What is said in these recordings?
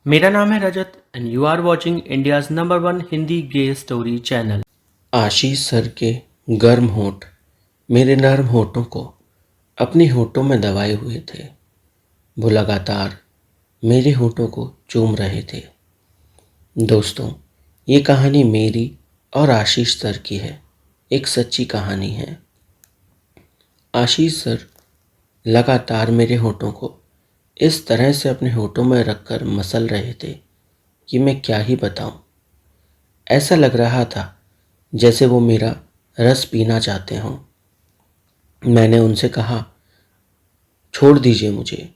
मेरा नाम है Rajat and you are watching India's number one Hindi gay story channel. Ashish sir के गर्म होंठ मेरे नर्म होठों को अपने होठों में दबाए हुए थे। वो लगातार मेरे होठों को चूम रहे थे। दोस्तों, ये कहानी मेरी और आशीष सर की है। एक सच्ची कहानी है। आशीष सर लगातार मेरे होठों को इस तरह से अपने होठों में रखकर मसल रहे थे कि मैं क्या ही बताऊं। ऐसा लग रहा था जैसे वो मेरा रस पीना चाहते हों। मैंने उनसे कहा, छोड़ दीजिए मुझे,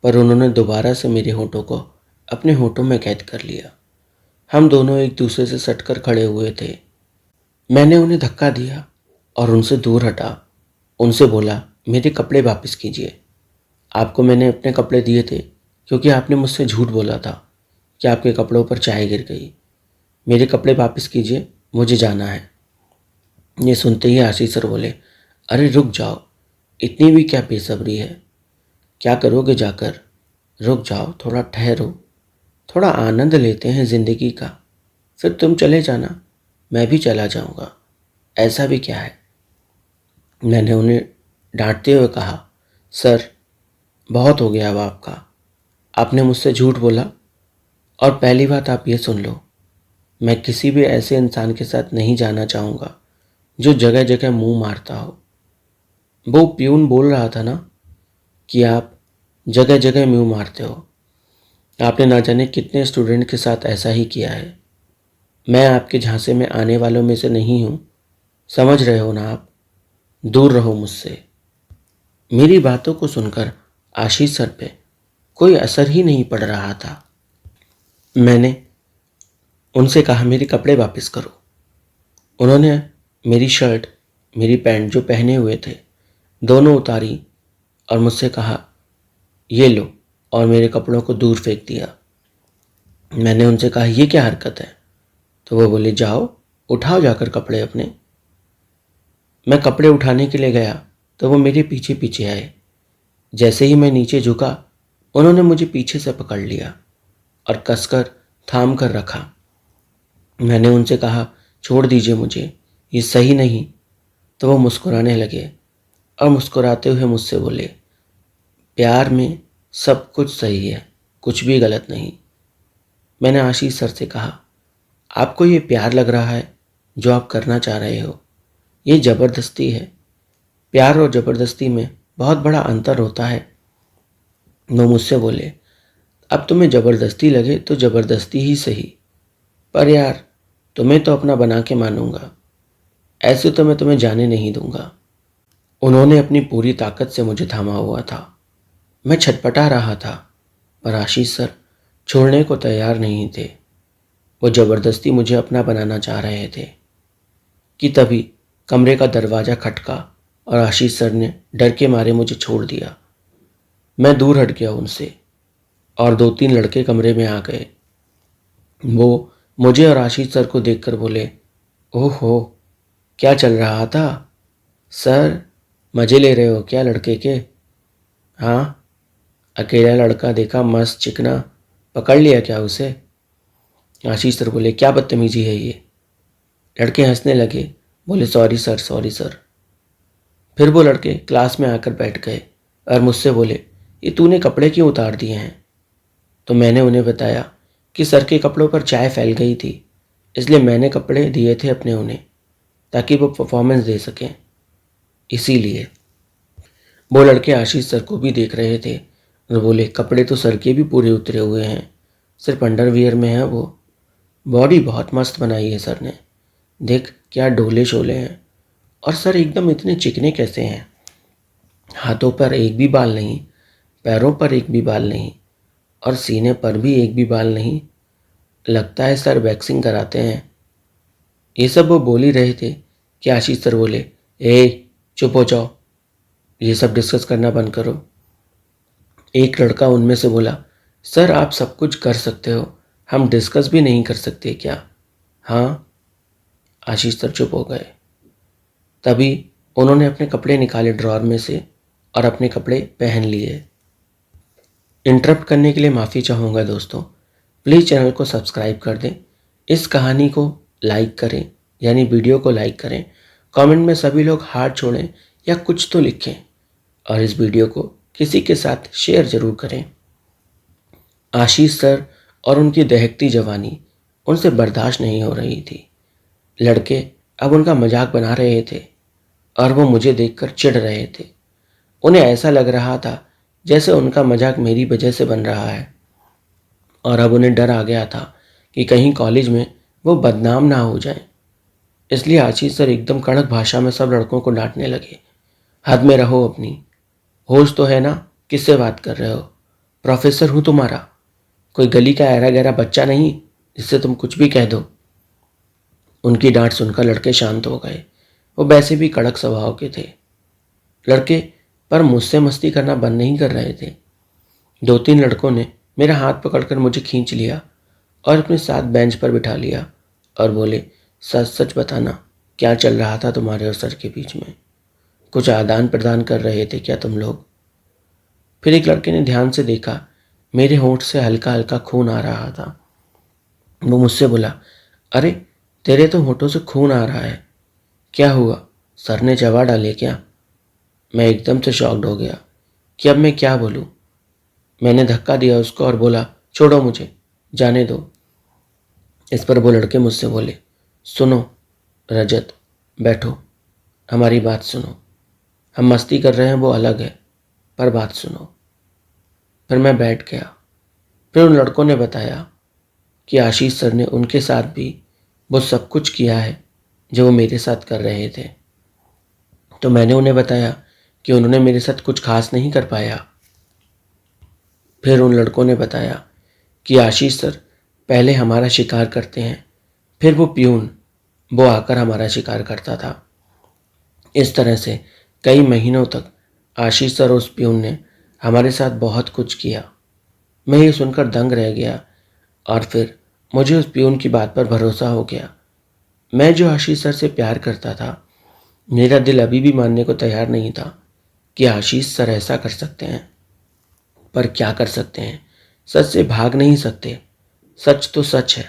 पर उन्होंने दोबारा से मेरे होठों को अपने होठों में कैद कर लिया। हम दोनों एक दूसरे से सटकर खड़े हुए थे। मैंने उन्हें धक्का दिया और उनसे दूर हटा। उनसे बोला, मेरे कपड़े वापस कीजिए। आपको मैंने अपने कपड़े दिए थे क्योंकि आपने मुझसे झूठ बोला था कि आपके कपड़ों पर चाय गिर गई। मेरे कपड़े वापस कीजिए, मुझे जाना है। ये सुनते ही आशीष सर बोले, अरे रुक जाओ, इतनी भी क्या बेसब्री है? क्या करोगे जाकर? रुक जाओ, थोड़ा ठहरो, थोड़ा आनंद लेते हैं ज़िंदगी का, फिर तुम चले जाना, मैं भी चला जाऊंगा। ऐसा भी क्या है? मैंने उन्हें डांटते हुए कहा, सर बहुत हो गया अब आपका। आपने मुझसे झूठ बोला। और पहली बात आप ये सुन लो, मैं किसी भी ऐसे इंसान के साथ नहीं जाना चाहूँगा जो जगह जगह मुंह मारता हो। वो प्यून बोल रहा था ना कि आप जगह जगह मुंह मारते हो। आपने ना जाने कितने स्टूडेंट के साथ ऐसा ही किया है। मैं आपके झांसे में आने वालों में से नहीं हूँ, समझ रहे हो ना आप? दूर रहो मुझसे। मेरी बातों को सुनकर आशीष सर पे कोई असर ही नहीं पड़ रहा था। मैंने उनसे कहा, मेरे कपड़े वापस करो। उन्होंने मेरी शर्ट, मेरी पैंट जो पहने हुए थे, दोनों उतारी और मुझसे कहा, ये लो, और मेरे कपड़ों को दूर फेंक दिया। मैंने उनसे कहा, ये क्या हरकत है? तो वो बोले, जाओ उठाओ जाकर कपड़े अपने। मैं कपड़े उठाने के लिए गया तो वो मेरे पीछे पीछे आए। जैसे ही मैं नीचे झुका, उन्होंने मुझे पीछे से पकड़ लिया और कसकर थाम कर रखा। मैंने उनसे कहा, छोड़ दीजिए मुझे, ये सही नहीं। तो वो मुस्कुराने लगे और मुस्कुराते हुए मुझसे बोले, प्यार में सब कुछ सही है, कुछ भी गलत नहीं। मैंने आशीष सर से कहा, आपको ये प्यार लग रहा है जो आप करना चाह रहे हो? ये ज़बरदस्ती है। प्यार और ज़बरदस्ती में बहुत बड़ा अंतर होता है। वो मुझसे बोले, अब तुम्हें ज़बरदस्ती लगे तो ज़बरदस्ती ही सही, पर यार तुम्हें तो अपना बना के मानूंगा, ऐसे तो मैं तुम्हें जाने नहीं दूंगा। उन्होंने अपनी पूरी ताकत से मुझे थामा हुआ था। मैं छटपटा रहा था, पर आशीष सर छोड़ने को तैयार नहीं थे। वो ज़बरदस्ती मुझे अपना बनाना चाह रहे थे कि तभी कमरे का दरवाज़ा खटका और आशीष सर ने डर के मारे मुझे छोड़ दिया। मैं दूर हट गया उनसे और दो तीन लड़के कमरे में आ गए। वो मुझे और आशीष सर को देखकर बोले, ओहो, क्या चल रहा था सर? मज़े ले रहे हो क्या लड़के के? हाँ, अकेला लड़का देखा मस्त चिकना, पकड़ लिया क्या उसे? आशीष सर बोले, क्या बदतमीजी है ये? लड़के हंसने लगे, बोले, सॉरी सर, सॉरी सर। फिर वो लड़के क्लास में आकर बैठ गए और मुझसे बोले, ये तूने कपड़े क्यों उतार दिए हैं? तो मैंने उन्हें बताया कि सर के कपड़ों पर चाय फैल गई थी, इसलिए मैंने कपड़े दिए थे अपने उन्हें, ताकि वो परफॉर्मेंस दे सकें, इसीलिए। वो लड़के आशीष सर को भी देख रहे थे और बोले, कपड़े तो सर के भी पूरे उतरे हुए हैं, सिर्फ अंडरवियर में है वो। बॉडी बहुत मस्त बनाई है सर ने, देख क्या डोले शोले हैं। और सर एकदम इतने चिकने कैसे हैं? हाथों पर एक भी बाल नहीं, पैरों पर एक भी बाल नहीं, और सीने पर भी एक भी बाल नहीं। लगता है सर वैक्सिंग कराते हैं। ये सब वो बोल ही रहे थे कि आशीष सर बोले, ए चुप हो जाओ, ये सब डिस्कस करना बंद करो। एक लड़का उनमें से बोला, सर आप सब कुछ कर सकते हो, हम डिस्कस भी नहीं कर सकते क्या? हाँ। आशीष सर चुप हो गए। तभी उन्होंने अपने कपड़े निकाले ड्रॉर में से और अपने कपड़े पहन लिए। इंटरप्ट करने के लिए माफ़ी चाहूँगा दोस्तों, प्लीज़ चैनल को सब्सक्राइब कर दें, इस कहानी को लाइक करें, यानी वीडियो को लाइक करें, कमेंट में सभी लोग हार्ट छोड़ें या कुछ तो लिखें और इस वीडियो को किसी के साथ शेयर ज़रूर करें। आशीष सर और उनकी दहकती जवानी उनसे बर्दाश्त नहीं हो रही थी। लड़के अब उनका मजाक बना रहे थे और वो मुझे देखकर चिढ़ रहे थे। उन्हें ऐसा लग रहा था जैसे उनका मजाक मेरी वजह से बन रहा है और अब उन्हें डर आ गया था कि कहीं कॉलेज में वो बदनाम ना हो जाए। इसलिए आशीष सर एकदम कड़क भाषा में सब लड़कों को डांटने लगे। हद में रहो अपनी, होश तो है ना, किससे बात कर रहे हो? प्रोफेसर हूँ तुम्हारा, कोई गली का ऐरा गैरा बच्चा नहीं जिससे तुम कुछ भी कह दो। उनकी डांट सुनकर लड़के शांत हो गए। वो वैसे भी कड़क स्वभाव के थे लड़के, पर मुझसे मस्ती करना बंद नहीं कर रहे थे। 2-3 लड़कों ने मेरा हाथ पकड़कर मुझे खींच लिया और अपने साथ बेंच पर बिठा लिया और बोले, सच सच बताना, क्या चल रहा था तुम्हारे और सर के बीच में? कुछ आदान प्रदान कर रहे थे क्या तुम लोग? फिर एक लड़के ने ध्यान से देखा, मेरे होंठ से हल्का हल्का खून आ रहा था। वो मुझसे बोला, अरे तेरे तो होठों से खून आ रहा है, क्या हुआ? सर ने चबा डाले क्या? मैं एकदम से शॉक्ड हो गया कि अब मैं क्या बोलूं। मैंने धक्का दिया उसको और बोला, छोड़ो मुझे, जाने दो। इस पर वो लड़के मुझसे बोले, सुनो रजत, बैठो, हमारी बात सुनो। हम मस्ती कर रहे हैं वो अलग है, पर बात सुनो। फिर मैं बैठ गया। फिर उन लड़कों ने बताया कि आशीष सर ने उनके साथ भी वो सब कुछ किया है जो वो मेरे साथ कर रहे थे। तो मैंने उन्हें बताया कि उन्होंने मेरे साथ कुछ खास नहीं कर पाया। फिर उन लड़कों ने बताया कि आशीष सर पहले हमारा शिकार करते हैं, फिर वो प्यून वो आकर हमारा शिकार करता था। इस तरह से कई महीनों तक आशीष सर और उस प्यून ने हमारे साथ बहुत कुछ किया। मैं ये सुनकर दंग रह गया और फिर मुझे उस प्यून की बात पर भरोसा हो गया। मैं जो आशीष सर से प्यार करता था, मेरा दिल अभी भी मानने को तैयार नहीं था कि आशीष सर ऐसा कर सकते हैं। पर क्या कर सकते हैं, सच से भाग नहीं सकते। सच तो सच है।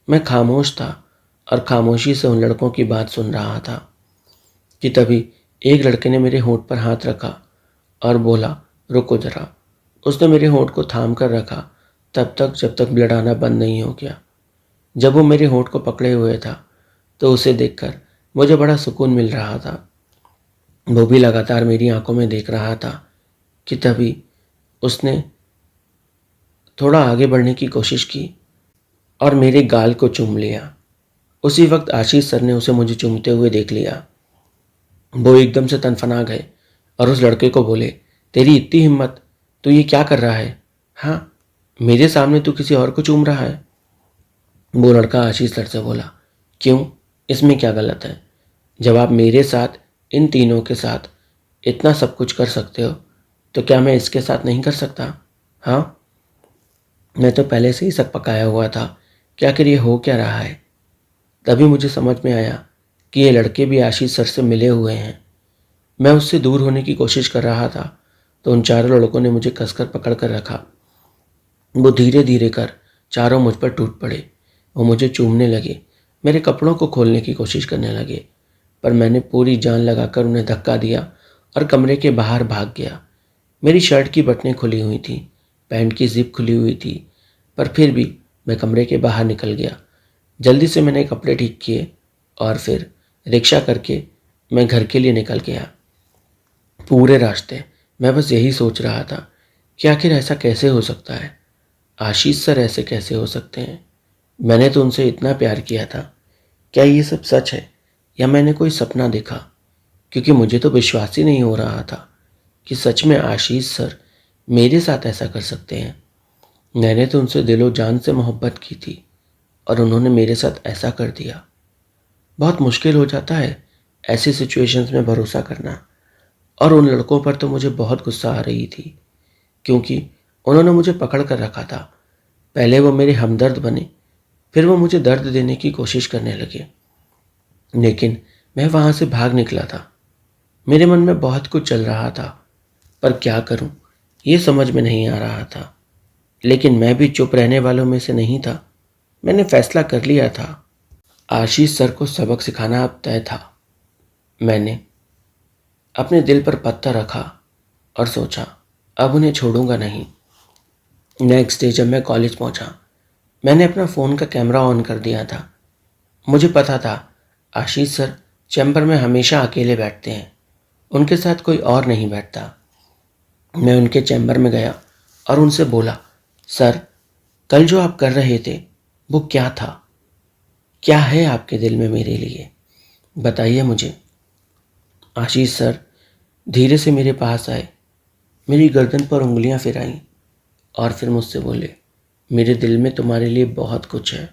मैं खामोश था और खामोशी से उन लड़कों की बात सुन रहा था कि तभी एक लड़के ने मेरे होंठ पर हाथ रखा और बोला, रुको जरा। उसने मेरे होंठ को थाम कर रखा तब तक जब तक ब्लड आना बंद नहीं हो गया। जब वो मेरे होंठ को पकड़े हुए था तो उसे देखकर मुझे बड़ा सुकून मिल रहा था। वो भी लगातार मेरी आंखों में देख रहा था कि तभी उसने थोड़ा आगे बढ़ने की कोशिश की और मेरे गाल को चूम लिया। उसी वक्त आशीष सर ने उसे मुझे चूमते हुए देख लिया। वो एकदम से तनफना गए और उस लड़के को बोले, तेरी इतनी हिम्मत, तू ये क्या कर रहा है? हाँ, मेरे सामने तू किसी और को चूम रहा है? वो लड़का आशीष सर से बोला, क्यों, इसमें क्या गलत है? जब आप मेरे साथ, इन तीनों के साथ इतना सब कुछ कर सकते हो तो क्या मैं इसके साथ नहीं कर सकता? हाँ, मैं तो पहले से ही शक पकाया हुआ था कि आखिर ये हो क्या रहा है। तभी मुझे समझ में आया कि ये लड़के भी आशीष सर से मिले हुए हैं। मैं उससे दूर होने की कोशिश कर रहा था तो उन चारों लड़कों ने मुझे कसकर पकड़ कर रखा। वो धीरे धीरे कर चारों मुझ पर टूट पड़े। वो मुझे चूमने लगे, मेरे कपड़ों को खोलने की कोशिश करने लगे, पर मैंने पूरी जान लगाकर उन्हें धक्का दिया और कमरे के बाहर भाग गया। मेरी शर्ट की बटनें खुली हुई थी, पैंट की जिप खुली हुई थी, पर फिर भी मैं कमरे के बाहर निकल गया। जल्दी से मैंने कपड़े ठीक किए और फिर रिक्शा करके मैं घर के लिए निकल गया। पूरे रास्ते मैं बस यही सोच रहा था कि आखिर ऐसा कैसे हो सकता है? आशीष सर ऐसे कैसे हो सकते हैं? मैंने तो उनसे इतना प्यार किया था। क्या ये सब सच है या मैंने कोई सपना देखा? क्योंकि मुझे तो विश्वास ही नहीं हो रहा था कि सच में आशीष सर मेरे साथ ऐसा कर सकते हैं। मैंने तो उनसे दिलो जान से मोहब्बत की थी और उन्होंने मेरे साथ ऐसा कर दिया। बहुत मुश्किल हो जाता है ऐसी सिचुएशंस में भरोसा करना। और उन लड़कों पर तो मुझे बहुत गुस्सा आ रही थी क्योंकि उन्होंने मुझे पकड़ कर रखा था। पहले वो मेरे हमदर्द बने, फिर वो मुझे दर्द देने की कोशिश करने लगे, लेकिन मैं वहाँ से भाग निकला था। मेरे मन में बहुत कुछ चल रहा था, पर क्या करूँ ये समझ में नहीं आ रहा था। लेकिन मैं भी चुप रहने वालों में से नहीं था। मैंने फैसला कर लिया था। आशीष सर को सबक सिखाना अब तय था। मैंने अपने दिल पर पत्थर रखा और सोचा, अब उन्हें छोड़ूंगा नहीं। नेक्स्ट डे जब मैं कॉलेज पहुंचा, मैंने अपना फ़ोन का कैमरा ऑन कर दिया था। मुझे पता था आशीष सर चैम्बर में हमेशा अकेले बैठते हैं, उनके साथ कोई और नहीं बैठता। मैं उनके चैम्बर में गया और उनसे बोला, सर, कल जो आप कर रहे थे वो क्या था? क्या है आपके दिल में मेरे लिए? बताइए मुझे। आशीष सर धीरे से मेरे पास आए, मेरी गर्दन पर उंगलियां फिराईं और फिर मुझसे बोले, मेरे दिल में तुम्हारे लिए बहुत कुछ है।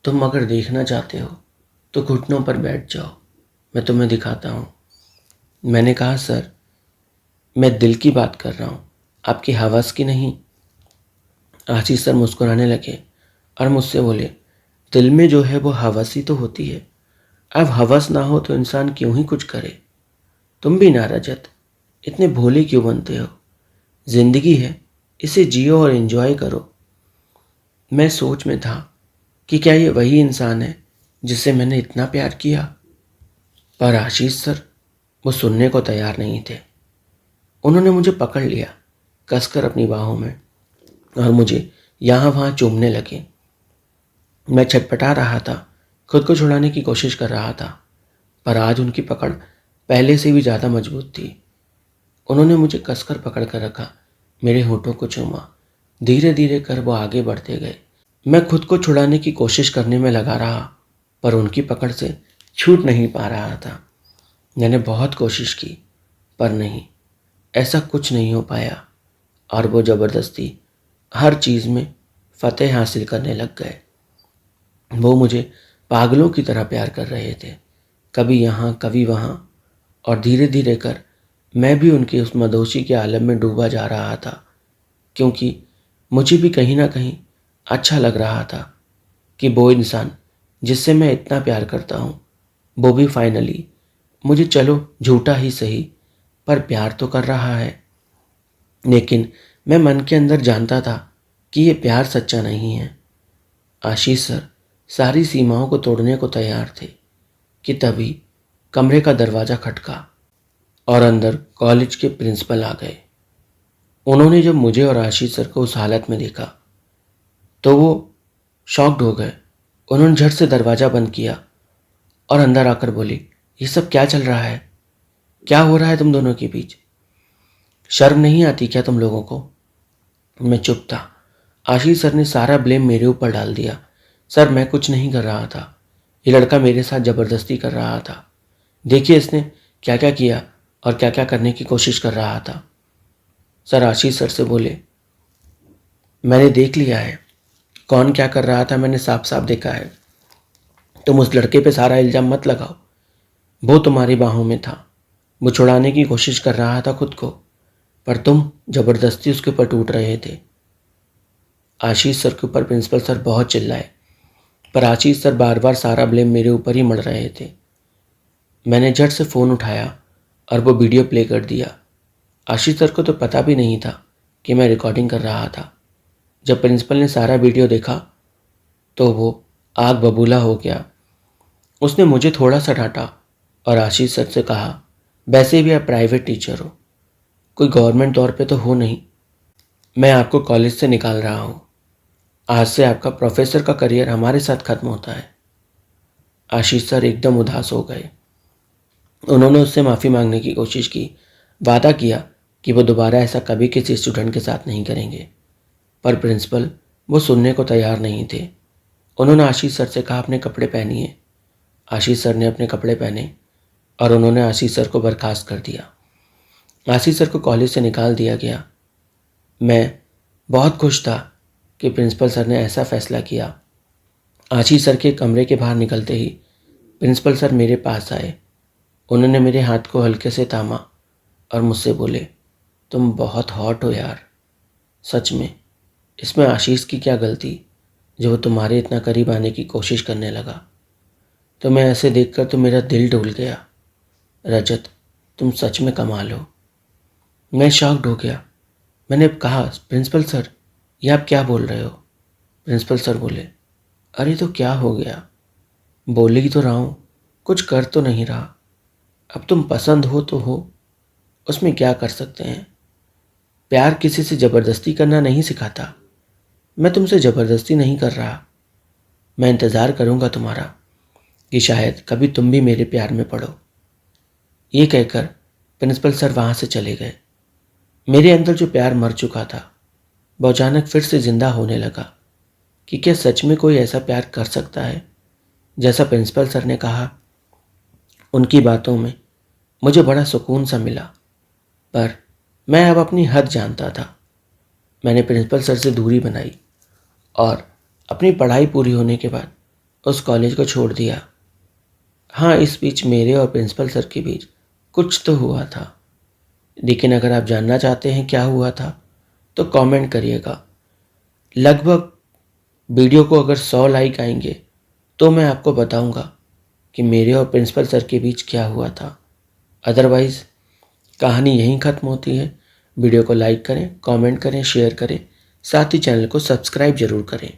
तुम अगर देखना चाहते हो तो घुटनों पर बैठ जाओ, मैं तुम्हें दिखाता हूँ। मैंने कहा, सर, मैं दिल की बात कर रहा हूँ, आपकी हवस की नहीं। आशीष सर मुस्कुराने लगे और मुझसे बोले, दिल में जो है वो हवस ही तो होती है। अब हवस ना हो तो इंसान क्यों ही कुछ करे। तुम भी ना रजत, इतने भोले क्यों बनते हो? जिंदगी है, इसे जियो और एंजॉय करो। मैं सोच में था कि क्या ये वही इंसान है जिससे मैंने इतना प्यार किया? पर आशीष सर वो सुनने को तैयार नहीं थे। उन्होंने मुझे पकड़ लिया कसकर अपनी बाहों में और मुझे यहाँ वहाँ चूमने लगे। मैं छटपटा रहा था, खुद को छुड़ाने की कोशिश कर रहा था, पर आज उनकी पकड़ पहले से भी ज़्यादा मजबूत थी। उन्होंने मुझे कसकर पकड़ कर रखा, मेरे होठों को चूमा। धीरे धीरे कर वो आगे बढ़ते गए। मैं खुद को छुड़ाने की कोशिश करने में लगा रहा, पर उनकी पकड़ से छूट नहीं पा रहा था। मैंने बहुत कोशिश की, पर नहीं, ऐसा कुछ नहीं हो पाया और वो ज़बरदस्ती हर चीज़ में फतेह हासिल करने लग गए। वो मुझे पागलों की तरह प्यार कर रहे थे, कभी यहाँ कभी वहाँ, और धीरे धीरे कर मैं भी उनके उस मदोशी के आलम में डूबा जा रहा था, क्योंकि मुझे भी कहीं ना कहीं अच्छा लग रहा था कि वो इंसान जिससे मैं इतना प्यार करता हूँ वो भी फाइनली मुझे, चलो झूठा ही सही, पर प्यार तो कर रहा है। लेकिन मैं मन के अंदर जानता था कि ये प्यार सच्चा नहीं है। आशीष सर सारी सीमाओं को तोड़ने को तैयार थे कि तभी कमरे का दरवाज़ा खटका और अंदर कॉलेज के प्रिंसिपल आ गए। उन्होंने जब मुझे और आशीष सर को उस हालत में देखा तो वो शॉक्ड हो गए। उन्होंने झट से दरवाज़ा बंद किया और अंदर आकर बोली, ये सब क्या चल रहा है? क्या हो रहा है तुम दोनों के बीच? शर्म नहीं आती क्या तुम लोगों को? मैं चुप था। आशीष सर ने सारा ब्लेम मेरे ऊपर डाल दिया। सर, मैं कुछ नहीं कर रहा था, ये लड़का मेरे साथ ज़बरदस्ती कर रहा था। देखिए इसने क्या क्या किया और क्या क्या करने की कोशिश कर रहा था। सर आशीष सर से बोले, मैंने देख लिया है कौन क्या कर रहा था, मैंने साफ साफ देखा है। तुम उस लड़के पे सारा इल्ज़ाम मत लगाओ, वो तुम्हारी बाहों में था, वो छुड़ाने की कोशिश कर रहा था खुद को, पर तुम ज़बरदस्ती उसके ऊपर टूट रहे थे। आशीष सर के ऊपर प्रिंसिपल सर बहुत चिल्लाए, पर आशीष सर बार बार सारा ब्लेम मेरे ऊपर ही मढ़ रहे थे। मैंने झट से फ़ोन उठाया और वो वीडियो प्ले कर दिया। आशीष सर को तो पता भी नहीं था कि मैं रिकॉर्डिंग कर रहा था। जब प्रिंसिपल ने सारा वीडियो देखा तो वो आग बबूला हो गया। उसने मुझे थोड़ा सा डांटा और आशीष सर से कहा, वैसे भी आप प्राइवेट टीचर हो, कोई गवर्नमेंट तौर पे तो हो नहीं। मैं आपको कॉलेज से निकाल रहा हूँ। आज से आपका प्रोफेसर का करियर हमारे साथ खत्म होता है। आशीष सर एकदम उदास हो गए। उन्होंने उससे माफ़ी मांगने की कोशिश की, वादा किया कि वो दोबारा ऐसा कभी किसी स्टूडेंट के साथ नहीं करेंगे, पर प्रिंसिपल वो सुनने को तैयार नहीं थे। उन्होंने आशीष सर से कहा, अपने कपड़े पहनिए। आशीष सर ने अपने कपड़े पहने और उन्होंने आशीष सर को बर्खास्त कर दिया। आशीष सर को कॉलेज से निकाल दिया गया। मैं बहुत खुश था कि प्रिंसिपल सर ने ऐसा फैसला किया। आशीष सर के कमरे के बाहर निकलते ही प्रिंसिपल सर मेरे पास आए। उन्होंने मेरे हाथ को हल्के से थामा और मुझसे बोले, तुम बहुत हॉट हो यार। सच में इसमें आशीष की क्या गलती जो वो तुम्हारे इतना करीब आने की कोशिश करने लगा। तो मैं ऐसे देखकर तो मेरा दिल डूल गया। रजत, तुम सच में कमाल हो। मैं शॉक्ड हो गया। मैंने कहा, प्रिंसिपल सर, ये आप क्या बोल रहे हो? प्रिंसिपल सर बोले। अरे तो क्या हो गया? बोल ही तो रहा हूँ, कुछ कर तो नहीं रहा। अब तुम पसंद हो तो हो, उसमें क्या कर सकते हैं। प्यार किसी से ज़बरदस्ती करना नहीं सिखाता। मैं तुमसे ज़बरदस्ती नहीं कर रहा। मैं इंतज़ार करूँगा तुम्हारा कि शायद कभी तुम भी मेरे प्यार में पड़ो। ये कहकर प्रिंसिपल सर वहाँ से चले गए। मेरे अंदर जो प्यार मर चुका था वो अचानक फिर से जिंदा होने लगा कि क्या सच में कोई ऐसा प्यार कर सकता है जैसा प्रिंसिपल सर ने कहा। उनकी बातों में मुझे बड़ा सुकून सा मिला, पर मैं अब अपनी हद जानता था। मैंने प्रिंसिपल सर से दूरी बनाई और अपनी पढ़ाई पूरी होने के बाद उस कॉलेज को छोड़ दिया। हाँ, इस बीच मेरे और प्रिंसिपल सर के बीच कुछ तो हुआ था, लेकिन अगर आप जानना चाहते हैं क्या हुआ था तो कमेंट करिएगा। लगभग वीडियो को अगर 100 लाइक आएंगे तो मैं आपको बताऊंगा कि मेरे और प्रिंसिपल सर के बीच क्या हुआ था। अदरवाइज़ कहानी यहीं ख़त्म होती है। वीडियो को लाइक करें, कमेंट करें, शेयर करें, साथ ही चैनल को सब्सक्राइब ज़रूर करें।